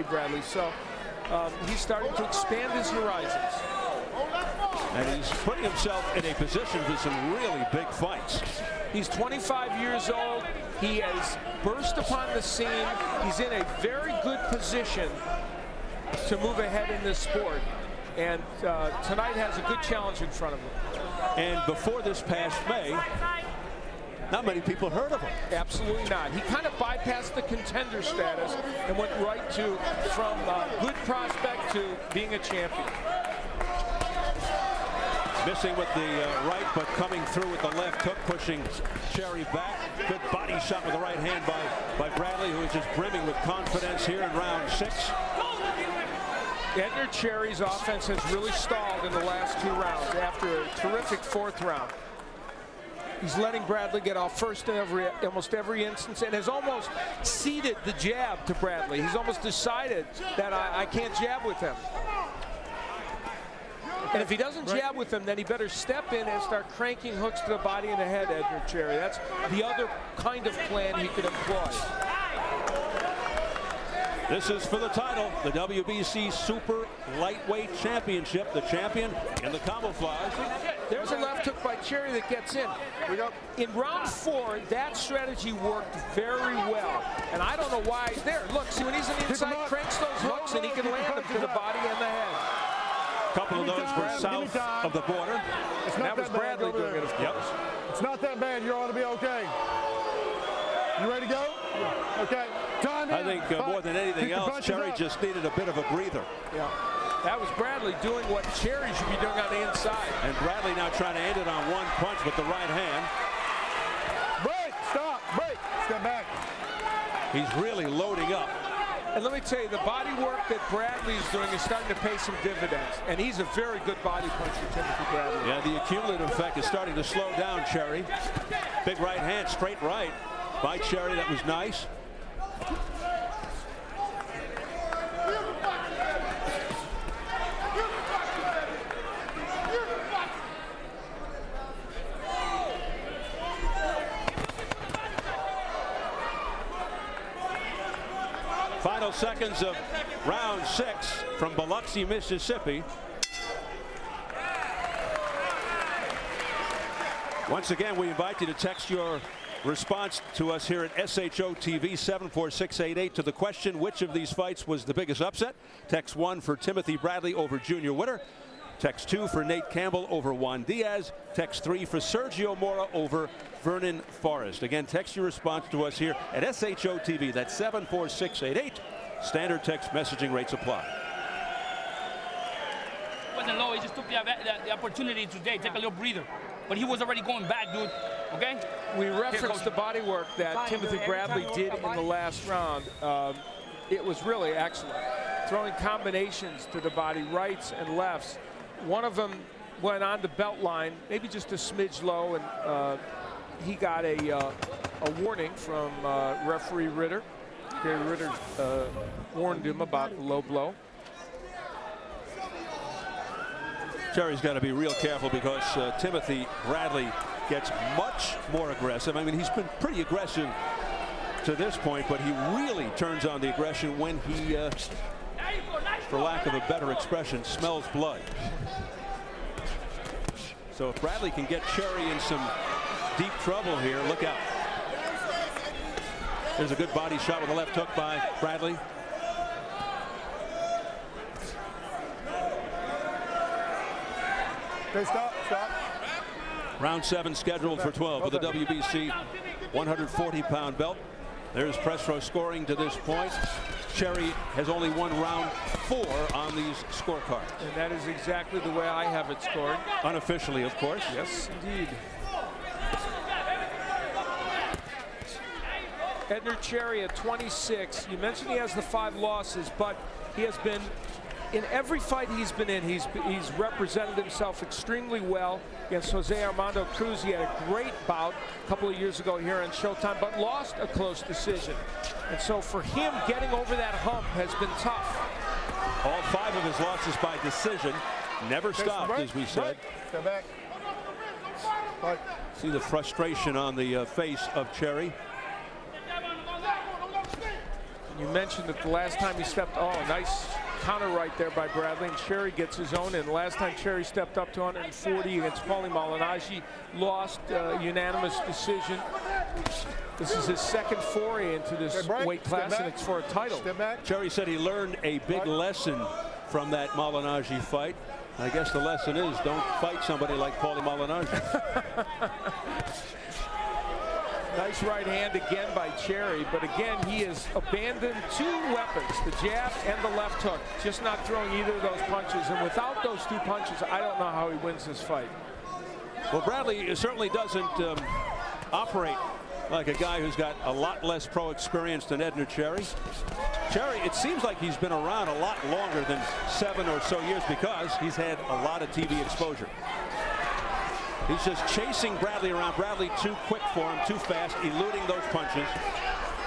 Bradley. So he's starting to expand his horizons. And he's putting himself in a position for some really big fights. He's 25 years old. He has burst upon the scene. He's in a very good position to move ahead in this sport. And tonight has a good challenge in front of him. And before this past May, not many people heard of him. Absolutely not. He kind of bypassed the contender status and went right to from good prospect to being a champion. Missing with the right, but coming through with the left hook, pushing Cherry back. Good body shot with the right hand by Bradley, who is just brimming with confidence here in round 6. Edner Cherry's offense has really stalled in the last 2 rounds after a terrific 4th round. He's letting Bradley get off first in almost every instance, and has almost ceded the jab to Bradley. He's almost decided that I can't jab with him. And if he doesn't jab with him, then he better step in and start cranking hooks to the body and the head, Edner Cherry. That's the other kind of plan he could employ. This is for the title, the WBC Super Lightweight Championship. The champion in the camouflage. There's a left hook by Cherry that gets in. In round 4, that strategy worked very well. And I don't know why. There, look, see when he's on the inside, cranks those hooks and he can land them to the body and the head. A couple of those were south of the border. That was Bradley doing it, of course. It's not that bad. You ought to be okay. You ready to go? Yeah. Okay. Time in. I think more than anything else, Cherry just needed a bit of a breather. Yeah. That was Bradley doing what Cherry should be doing on the inside. And Bradley now trying to end it on one punch with the right hand. Break. Stop. Break. Step back. He's really loading up. And let me tell you, the body work that Bradley's doing is starting to pay some dividends. And he's a very good body puncher, Timothy Bradley. Yeah, the accumulative effect is starting to slow down Cherry. Big right hand, straight right by Cherry. That was nice. Final seconds of round 6 from Biloxi, Mississippi. Once again, we invite you to text your response to us here at SHO TV 74688 to the question, which of these fights was the biggest upset? Text 1 for Timothy Bradley over Junior Witter. Text 2 for Nate Campbell over Juan Diaz. Text 3 for Sergio Mora over Vernon Forrest. Again, text your response to us here at SHO TV. That's 74688. Standard text messaging rates apply. It wasn't low. He just took the opportunity today. Take a little breather. But he was already going back, dude. Okay? We referenced the body work that Timothy Bradley did in the last round. It was really excellent. Throwing combinations to the body, rights and lefts. One of them went on the belt line, maybe just a smidge low, and he got a warning from referee Ritter. Gary Ritter warned him about the low blow. Cherry's got to be real careful because Timothy Bradley gets much more aggressive. I mean, he's been pretty aggressive to this point, but he really turns on the aggression when he, for lack of a better expression, smells blood. So if Bradley can get Cherry in some deep trouble here, look out. There's a good body shot with a left hook by Bradley. Okay, stop. Round 7 scheduled for 12 with the WBC 140-pound belt. There's press row scoring to this point. Cherry has only won round 4 on these scorecards. And that is exactly the way I have it scored. Unofficially, of course. Yes, indeed. Edner Cherry at 26. You mentioned he has the 5 losses, but he has been, in every fight he's been in, he's represented himself extremely well. Against Jose Armando Cruz, he had a great bout a couple of years ago here on Showtime, but lost a close decision. And so for him, getting over that hump has been tough. All 5 of his losses by decision. Never stopped, as we said. Step back. See the frustration on the face of Cherry. You mentioned that the last time he stepped, nice counter right there by Bradley, and Cherry gets his own in. Last time Cherry stepped up to 140 against Paulie Malignaggi, lost unanimous decision. This is his second foray into this weight class, and it's for a title. Cherry said he learned a big lesson from that Malignaggi fight. I guess the lesson is don't fight somebody like Paulie Malignaggi. Nice right hand again by Cherry, but again, he has abandoned two weapons, the jab and the left hook, just not throwing either of those punches. And without those two punches, I don't know how he wins this fight. Well, Bradley certainly doesn't operate like a guy who's got a lot less pro experience than Edner Cherry. Cherry, it seems like he's been around a lot longer than 7 or so years because he's had a lot of TV exposure. He's just chasing Bradley around. Bradley too quick for him, too fast, eluding those punches,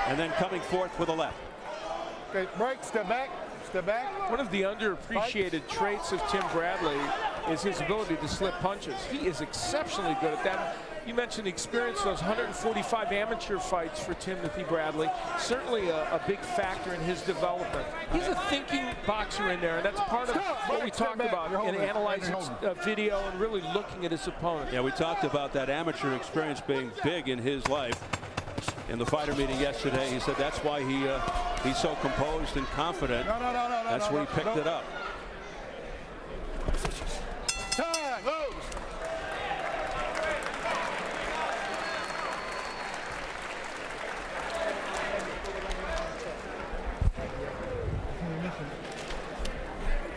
and then coming forth with a left. Okay, break, step back, step back. One of the underappreciated traits of Tim Bradley is his ability to slip punches. He is exceptionally good at that. You mentioned the experience of those 145 amateur fights for Timothy Bradley. Certainly a big factor in his development. He's a thinking boxer in there, and that's part of what we talked about in analyzing video and really looking at his opponent. Yeah, we talked about that amateur experience being big in his life. In the fighter meeting yesterday, he said that's why he's so composed and confident. That's where he picked it up. Time, goes.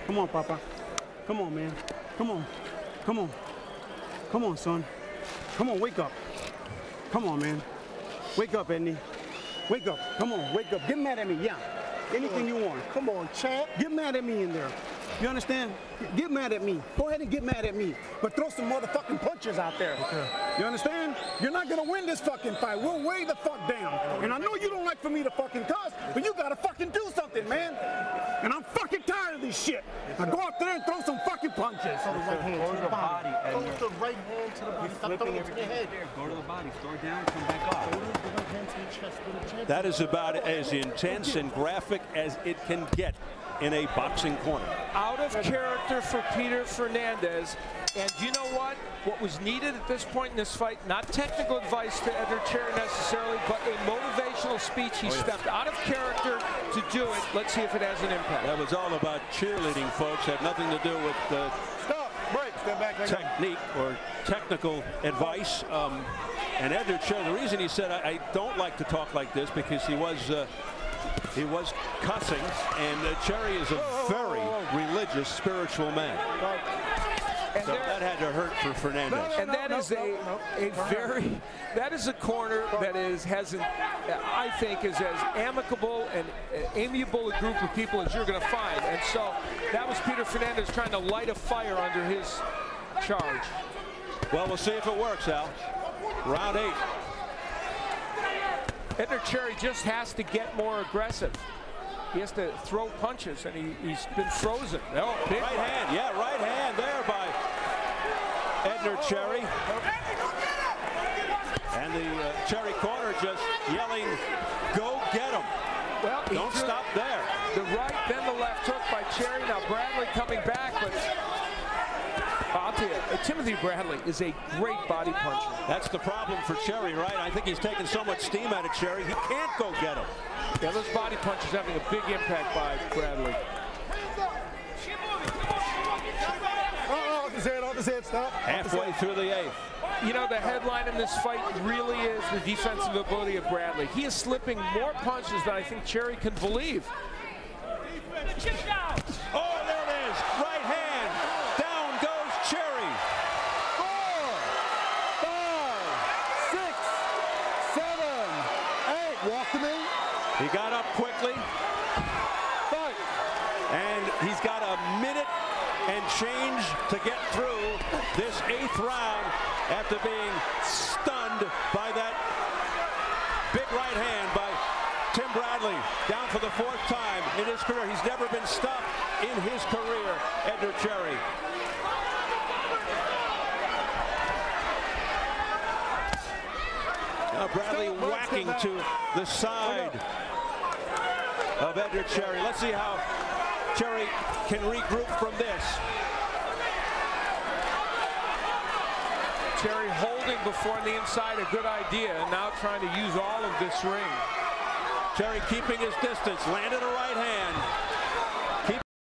Come on, Papa. Come on, man. Come on. Come on. Come on, son. Come on, wake up. Come on, man. Wake up, Edney. Wake up. Come on, wake up. Get mad at me, yeah. Anything you want. Come on, champ. Get mad at me in there. You understand? Get mad at me. Go ahead and get mad at me. But throw some motherfucking punches out there. Okay. You understand? You're not gonna win this fucking fight. We'll way the fuck down. And I know you don't like for me to fucking cuss, but you gotta fucking do something, man. And I'm fucking tired of this shit. Now go out there and throw some fucking punches. Throw the right hand to the body. Throw the right hand to the body. Stop throwing it to the head. Go to the body, throw it down, come back up. Throw the right hand to the chest. Go to the chest. That is about as intense and graphic as it can get in a boxing corner. Out of character for Peter Fernandez. And you know what? What was needed at this point in this fight, not technical advice to Edner Cherry necessarily, but a motivational speech. He stepped out of character to do it. Let's see if it has an impact. That was all about cheerleading, folks. Had nothing to do with Stop, break, step back. technique or technical advice. And Edner Cherry, the reason he said, I don't like to talk like this, because he was cussing, and Cherry is a very religious, spiritual man. And so that had to hurt for Fernandez. And that is that is a corner that I think is as amicable and amiable a group of people as you're going to find. And so that was Peter Fernandez trying to light a fire under his charge. Well, we'll see if it works, Al. Round 8. Edner Cherry just has to get more aggressive. He has to throw punches, and he's been frozen. Oh, big right hand, yeah, right hand there by Edner Cherry. And the Cherry corner just yelling, go get him. Well, don't stop there. The right, then the left hook by Cherry. Now Bradley coming back, but I'll tell you, Timothy Bradley is a great body puncher. That's the problem for Cherry, right? I think he's taking so much steam out of Cherry, he can't go get him. Yeah, those body punches having a big impact by Bradley. Off his head, stop. Halfway through the 8th. You know, the headline in this fight really is the defensive ability of Bradley. He is slipping more punches than I think Cherry can believe. Oh, there it is. Right hand. Down goes Cherry. 4, 5, 6, 7, 8. Walk to me. He got up quickly. Fight. And he's got a minute and change to get through this 8th round after being stunned by that big right hand by Tim Bradley. Down for the 4th time in his career. He's never been stopped in his career, Edner Cherry. Now Bradley whacking to the side. of Edner Cherry. Let's see how Cherry can regroup from this. Cherry holding before on the inside, a good idea, and now trying to use all of this ring. Cherry keeping his distance, landed a right hand.